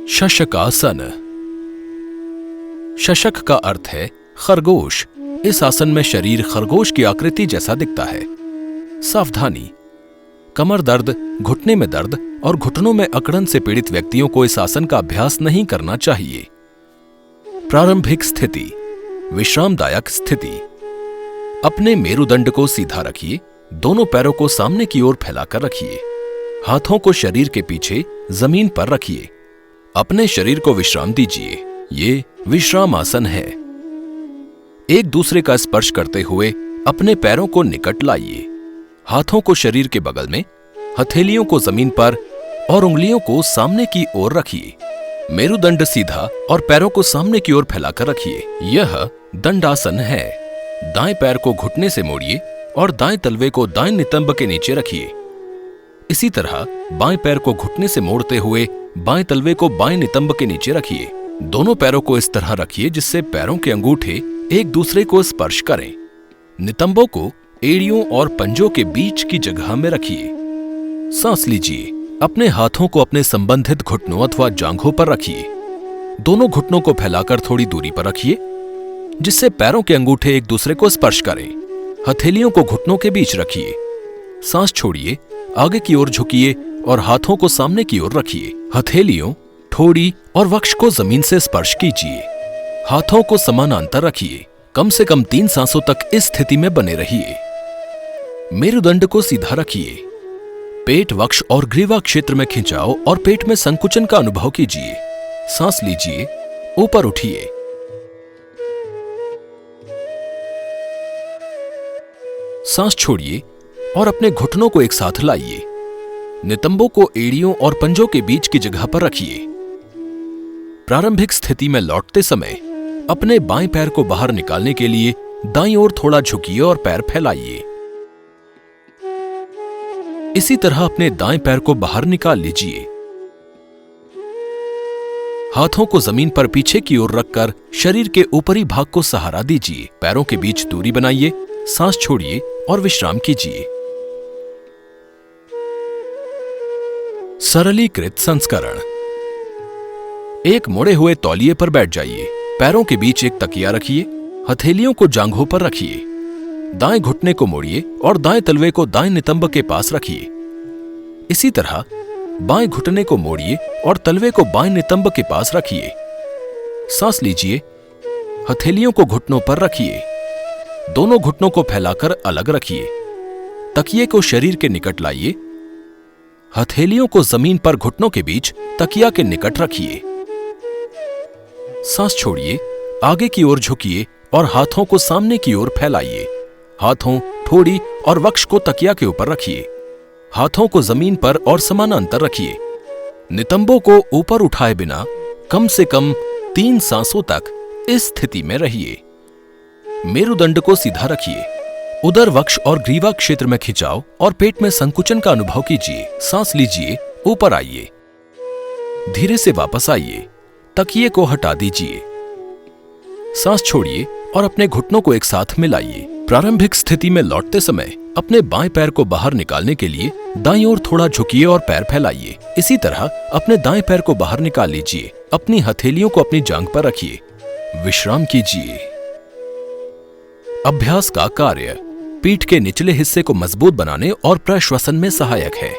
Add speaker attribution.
Speaker 1: शशकासन। शशक का अर्थ है खरगोश। इस आसन में शरीर खरगोश की आकृति जैसा दिखता है। सावधानी, कमर दर्द, घुटने में दर्द और घुटनों में अकड़न से पीड़ित व्यक्तियों को इस आसन का अभ्यास नहीं करना चाहिए। प्रारंभिक स्थिति, विश्रामदायक स्थिति। अपने मेरुदंड को सीधा रखिए, दोनों पैरों को सामने की ओर फैलाकर रखिए, हाथों को शरीर के पीछे जमीन पर रखिए। अपने शरीर को विश्राम दीजिए। ये विश्राम आसन है। एक दूसरे का स्पर्श करते हुए अपने पैरों को निकट लाइए, हाथों को शरीर के बगल में, हथेलियों को जमीन पर और उंगलियों को सामने की ओर रखिए। मेरुदंड सीधा और पैरों को सामने की ओर फैलाकर रखिए। यह दंडासन है। दाएं पैर को घुटने से मोड़िए और दाएं तलवे को दाएं नितंब के नीचे रखिए। इसी तरह बाएं पैर को घुटने से मोड़ते हुए बाएं तलवे को बाएं नितंब के नीचे रखिए। दोनों पैरों को इस तरह रखिए जिससे पैरों के अंगूठे एक दूसरे को स्पर्श करें। नितंबों को एड़ियों और पंजों के बीच की जगह में रखिए। सांस लीजिए। अपने हाथों को अपने संबंधित घुटनों अथवा जांघों पर रखिए। दोनों घुटनों को फैलाकर थोड़ी दूरी पर रखिए जिससे पैरों के अंगूठे एक दूसरे को स्पर्श करें। हथेलियों को घुटनों के बीच रखिए। सांस छोड़िए, आगे की ओर झुकिए और हाथों को सामने की ओर रखिए। हथेलियों, ठोड़ी और वक्ष को जमीन से स्पर्श कीजिए। हाथों को समानांतर रखिए। कम से कम 3 सांसों तक इस स्थिति में बने रहिए। मेरुदंड को सीधा रखिए। पेट, वक्ष और ग्रीवा क्षेत्र में खिंचाव और पेट में संकुचन का अनुभव कीजिए। सांस लीजिए, ऊपर उठिए। सांस छोड़िए और अपने घुटनों को एक साथ लाइए। नितंबों को एड़ियों और पंजों के बीच की जगह पर रखिए। प्रारंभिक स्थिति में लौटते समय अपने बाएं पैर को बाहर निकालने के लिए दाईं ओर थोड़ा झुकिए और पैर फैलाइए। इसी तरह अपने दाएं पैर को बाहर निकाल लीजिए। हाथों को जमीन पर पीछे की ओर रखकर शरीर के ऊपरी भाग को सहारा दीजिए। पैरों के बीच दूरी बनाइए। सांस छोड़िए और विश्राम कीजिए। सरलीकृत संस्करण। एक मुड़े हुए तौलिए पर बैठ जाइए। पैरों के बीच एक तकिया रखिए। हथेलियों को जांघों पर रखिए। दाएं घुटने को मोड़िए और दाएं तलवे को दाएं नितंब के पास रखिए। इसी तरह बाएं घुटने को मोड़िए और तलवे को बाएं नितंब के पास रखिए। सांस लीजिए। हथेलियों को घुटनों पर रखिए। दोनों घुटनों को फैलाकर अलग रखिए। तकिए को शरीर के निकट लाइए। हथेलियों को जमीन पर घुटनों के बीच तकिया के निकट रखिए। सांस छोड़िए, आगे की ओर झुकिए और हाथों को सामने की ओर फैलाइए। हाथों, ठोड़ी और वक्ष को तकिया के ऊपर रखिए। हाथों को जमीन पर और समानांतर रखिए। नितंबों को ऊपर उठाए बिना कम से कम 3 सांसों तक इस स्थिति में रहिए। मेरुदंड को सीधा रखिए। उदर, वक्ष और ग्रीवा क्षेत्र में खिंचाव और पेट में संकुचन का अनुभव कीजिए। सांस लीजिए, ऊपर आइए। धीरे से वापस आइए। तकिए को हटा दीजिए। सांस छोड़िए और अपने घुटनों को एक साथ मिलाइए। प्रारंभिक स्थिति में लौटते समय अपने बाएं पैर को बाहर निकालने के लिए दाईं ओर थोड़ा झुकिए और पैर फैलाइए। इसी तरह अपने दाएं पैर को बाहर निकाल लीजिए। अपनी हथेलियों को अपनी जांघ पर रखिए। विश्राम कीजिए। अभ्यास का कार्य पीठ के निचले हिस्से को मजबूत बनाने और प्रश्वसन में सहायक है।